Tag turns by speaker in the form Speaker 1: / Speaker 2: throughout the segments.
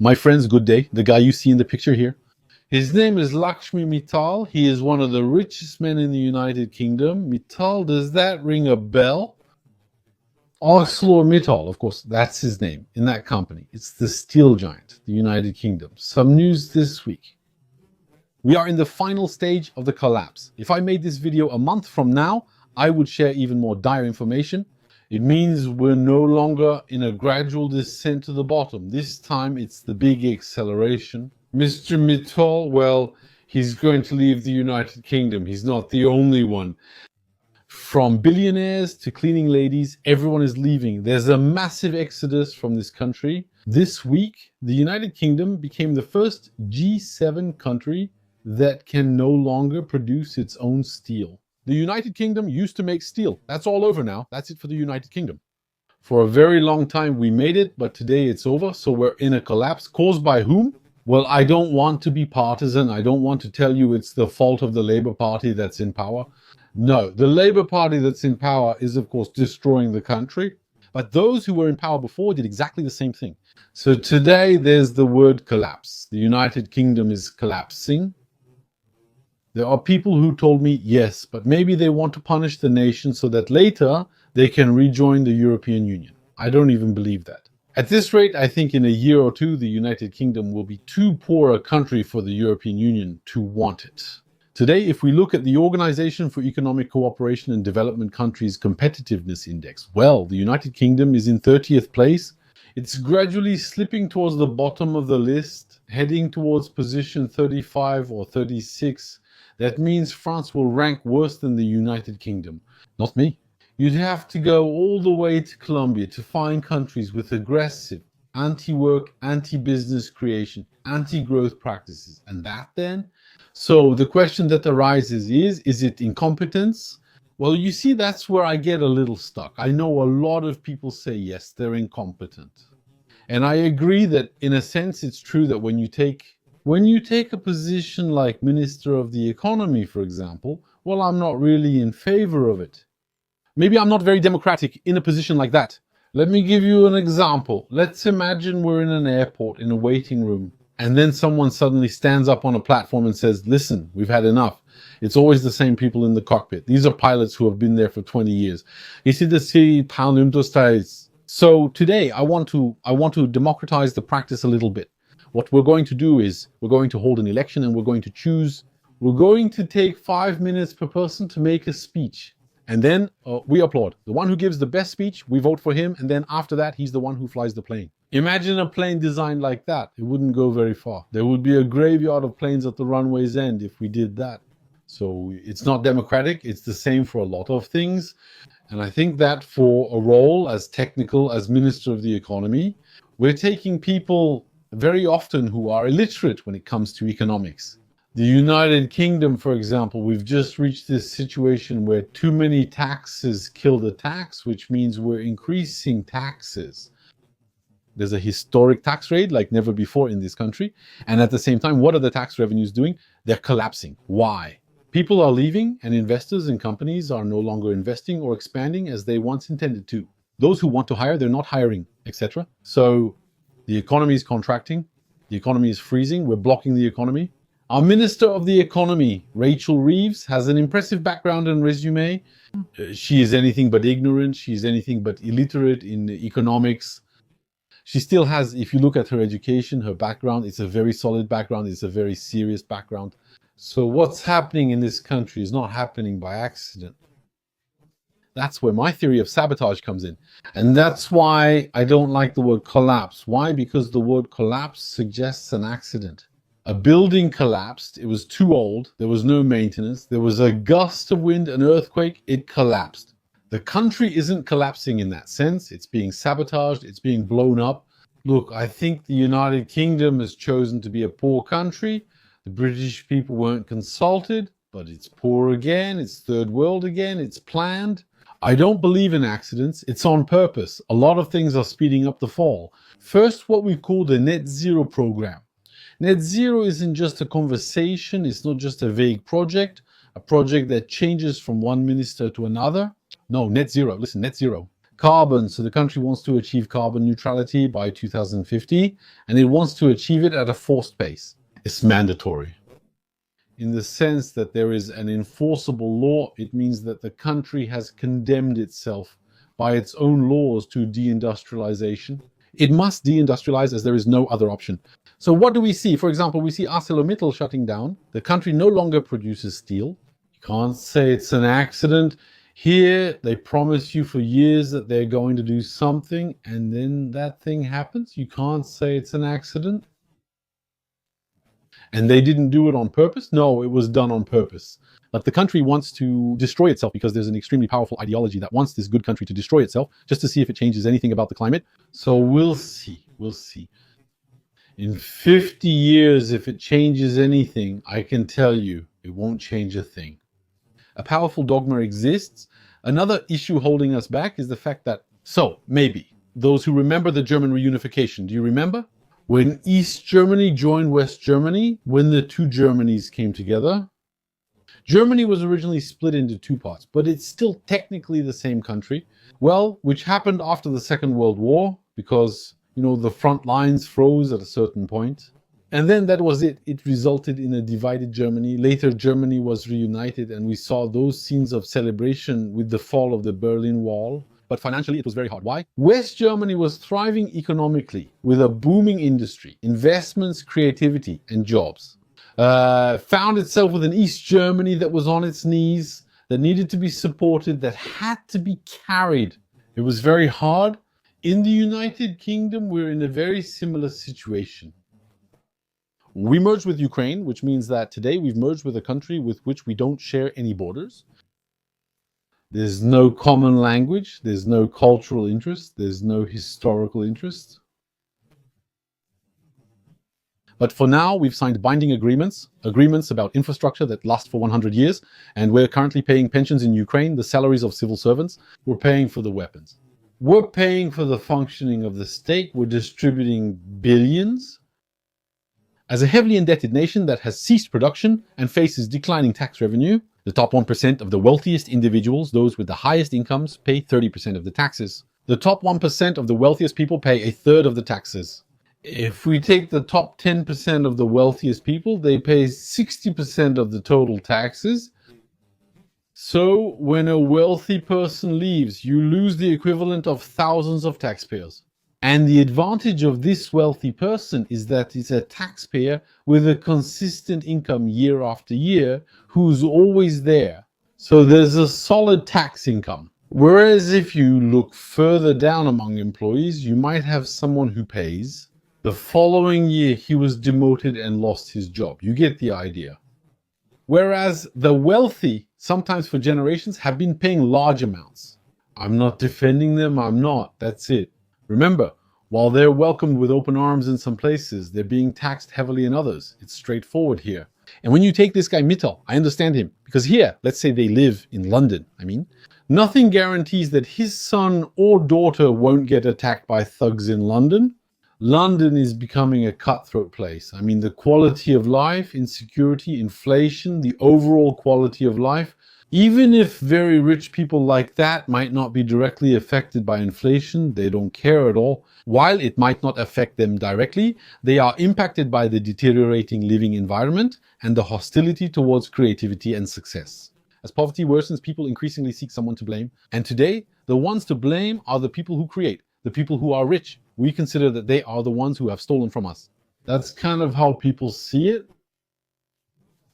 Speaker 1: My friends, good day. The guy you see in the picture here. His name is Lakshmi Mittal. He is one of the richest men in the United Kingdom. Mittal, does that ring a bell? Mittal, of course, that's his name in that company. It's the steel giant, the United Kingdom. Some news this week. We are in the final stage of the collapse. If I made this video a month from now, I would share even more dire information. It means we're no longer in a gradual descent to the bottom. This time it's the big acceleration. Mr. Mittal, well, he's going to leave the United Kingdom. He's not the only one. From billionaires to cleaning ladies, everyone is leaving. There's a massive exodus from this country. This week, the United Kingdom became the first G7 country that can no longer produce its own steel. The United Kingdom used to make steel. That's all over now. That's it for the United Kingdom. For a very long time we made it, but today it's over. So we're in a collapse caused by whom? Well, I don't want to be partisan. I don't want to tell you it's the fault of the Labour Party that's in power. No, the Labour Party that's in power is, of course, destroying the country. But those who were in power before did exactly the same thing. So today there's the word collapse. The United Kingdom is collapsing. There are people who told me, yes, but maybe they want to punish the nation so that later they can rejoin the European Union. I don't even believe that. At this rate, I think in a year or two, the United Kingdom will be too poor a country for the European Union to want it. Today, if we look at the Organization for Economic Cooperation and Development Countries Competitiveness Index, well, the United Kingdom is in 30th place. It's gradually slipping towards the bottom of the list, heading towards position 35 or 36. That means France will rank worse than the United Kingdom. Not me. You'd have to go all the way to Colombia to find countries with aggressive, anti-work, anti-business creation, anti-growth practices. And that then? So the question that arises is it incompetence? Well, you see, that's where I get a little stuck. I know a lot of people say, yes, they're incompetent. And I agree that in a sense, it's true that when you take a position like Minister of the Economy, for example, well, I'm not really in favor of it. Maybe I'm not very democratic in a position like that. Let me give you an example. Let's imagine we're in an airport in a waiting room, and then someone suddenly stands up on a platform and says, listen, we've had enough. It's always the same people in the cockpit. These are pilots who have been there for 20 years. Ici de Deindustrialization. So today I want to democratize the practice a little bit. What we're going to do is we're going to hold an election and we're going to take 5 minutes per person to make a speech. And then we applaud. The one who gives the best speech, we vote for him. And then after that, he's the one who flies the plane. Imagine a plane designed like that. It wouldn't go very far. There would be a graveyard of planes at the runway's end if we did that. So it's not democratic. It's the same for a lot of things. And I think that for a role as technical as Minister of the Economy, we're taking people very often who are illiterate when it comes to economics. The United Kingdom, for example, we've just reached this situation where too many taxes kill the tax, which means we're increasing taxes. There's a historic tax rate like never before in this country. And at the same time, what are the tax revenues doing? They're collapsing. Why? People are leaving and investors and companies are no longer investing or expanding as they once intended to. Those who want to hire, they're not hiring, etc. So the economy is contracting. The economy is freezing. We're blocking the economy. Our Minister of the Economy, Rachel Reeves, has an impressive background and resume. She is anything but ignorant. She's anything but illiterate in economics. She still has, if you look at her education, her background, it's a very solid background. It's a very serious background. So what's happening in this country is not happening by accident. That's where my theory of sabotage comes in. And that's why I don't like the word collapse. Why? Because the word collapse suggests an accident. A building collapsed, it was too old, there was no maintenance, there was a gust of wind, an earthquake, it collapsed. The country isn't collapsing in that sense, it's being sabotaged, it's being blown up. Look, I think the United Kingdom has chosen to be a poor country. The British people weren't consulted, but it's poor again, it's third world again, it's planned. I don't believe in accidents, it's on purpose. A lot of things are speeding up the fall. First, what we call the net zero program. Net zero isn't just a conversation, it's not just a vague project, a project that changes from one minister to another. No, net zero, listen, net zero. Carbon. So the country wants to achieve carbon neutrality by 2050, and it wants to achieve it at a forced pace. It's mandatory. In the sense that there is an enforceable law, it means that the country has condemned itself by its own laws to deindustrialization. It must deindustrialize as there is no other option. So what do we see? For example, we see ArcelorMittal shutting down. The country no longer produces steel. You can't say it's an accident. Here, they promise you for years that they're going to do something, and then that thing happens. You can't say it's an accident. And they didn't do it on purpose? No, it was done on purpose. But the country wants to destroy itself because there's an extremely powerful ideology that wants this good country to destroy itself just to see if it changes anything about the climate. So we'll see. We'll see. In 50 years, if it changes anything, I can tell you, it won't change a thing. A powerful dogma exists. Another issue holding us back is the fact that, so maybe, those who remember the German reunification, do you remember? When East Germany joined West Germany, when the two Germanys came together, Germany was originally split into two parts, but it's still technically the same country. Well, which happened after the Second World War, because, the front lines froze at a certain point. And then that was it. It resulted in a divided Germany. Later, Germany was reunited, and we saw those scenes of celebration with the fall of the Berlin Wall. But financially, it was very hard. Why? West Germany was thriving economically with a booming industry, investments, creativity, and jobs. Found itself with an East Germany that was on its knees, that needed to be supported, that had to be carried. It was very hard. In the United Kingdom, we're in a very similar situation. We merged with Ukraine, which means that today we've merged with a country with which we don't share any borders. There's no common language, there's no cultural interest, there's no historical interest. But for now, we've signed binding agreements about infrastructure that last for 100 years, and we're currently paying pensions in Ukraine, the salaries of civil servants. We're paying for the weapons. We're paying for the functioning of the state. We're distributing billions. As a heavily indebted nation that has ceased production and faces declining tax revenue, the top 1% of the wealthiest individuals, those with the highest incomes, pay 30% of the taxes. The top 1% of the wealthiest people pay a third of the taxes. If we take the top 10% of the wealthiest people, they pay 60% of the total taxes. So when a wealthy person leaves, you lose the equivalent of thousands of taxpayers. And the advantage of this wealthy person is that it's a taxpayer with a consistent income year after year who's always there. So there's a solid tax income. Whereas if you look further down among employees, you might have someone who pays. The following year, he was demoted and lost his job. You get the idea. Whereas the wealthy, sometimes for generations, have been paying large amounts. I'm not defending them, I'm not. That's it. Remember, while they're welcomed with open arms in some places, they're being taxed heavily in others. It's straightforward here. And when you take this guy Mittal, I understand him. Because here, let's say they live in London, nothing guarantees that his son or daughter won't get attacked by thugs in London. London is becoming a cutthroat place. The quality of life, insecurity, inflation, the overall quality of life, even if very rich people like that might not be directly affected by inflation, they don't care at all. While it might not affect them directly, they are impacted by the deteriorating living environment and the hostility towards creativity and success. As poverty worsens, people increasingly seek someone to blame. And today, the ones to blame are the people who create, the people who are rich. We consider that they are the ones who have stolen from us. That's kind of how people see it.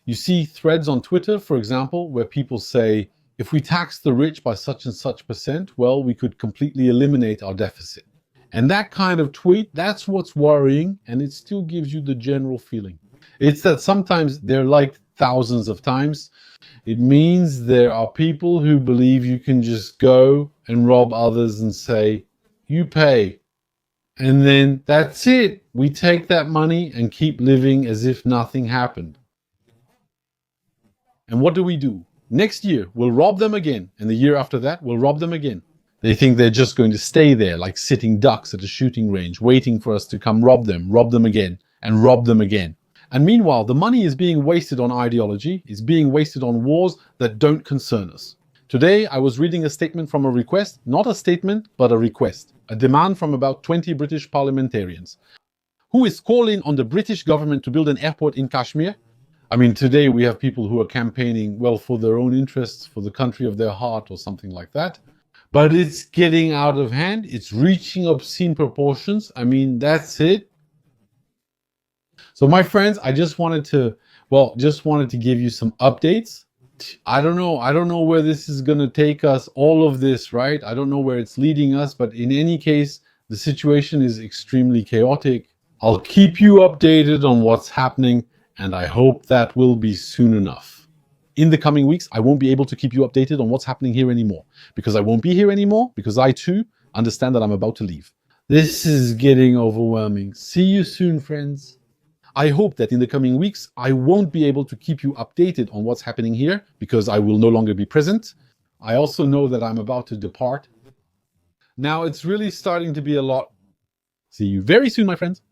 Speaker 1: You see threads on Twitter, for example, where people say, if we tax the rich by such and such percent, well, we could completely eliminate our deficit. And that kind of tweet, that's what's worrying, and it still gives you the general feeling. It's that sometimes they're liked thousands of times. It means there are people who believe you can just go and rob others and say, you pay. And then that's it. We take that money and keep living as if nothing happened. And what do? Next year, we'll rob them again. And the year after that, we'll rob them again. They think they're just going to stay there like sitting ducks at a shooting range, waiting for us to come rob them again, and rob them again. And meanwhile, the money is being wasted on ideology, is being wasted on wars that don't concern us. Today, I was reading a statement from a request, not a statement, but a request, a demand from about 20 British parliamentarians, who is calling on the British government to build an airport in Kashmir. I mean, today we have people who are campaigning, well, for their own interests, for the country of their heart or something like that. But it's getting out of hand. It's reaching obscene proportions. I mean, that's it. So my friends, I just wanted to give you some updates. I don't know where this is going to take us, all of this, right? I don't know where it's leading us, but in any case, the situation is extremely chaotic. I'll keep you updated on what's happening, and I hope that will be soon enough. In the coming weeks, I won't be able to keep you updated on what's happening here anymore, because I won't be here anymore, because I too understand that I'm about to leave. This is getting overwhelming. See you soon, friends. I hope that in the coming weeks, I won't be able to keep you updated on what's happening here because I will no longer be present. I also know that I'm about to depart. Now it's really starting to be a lot. See you very soon, my friends.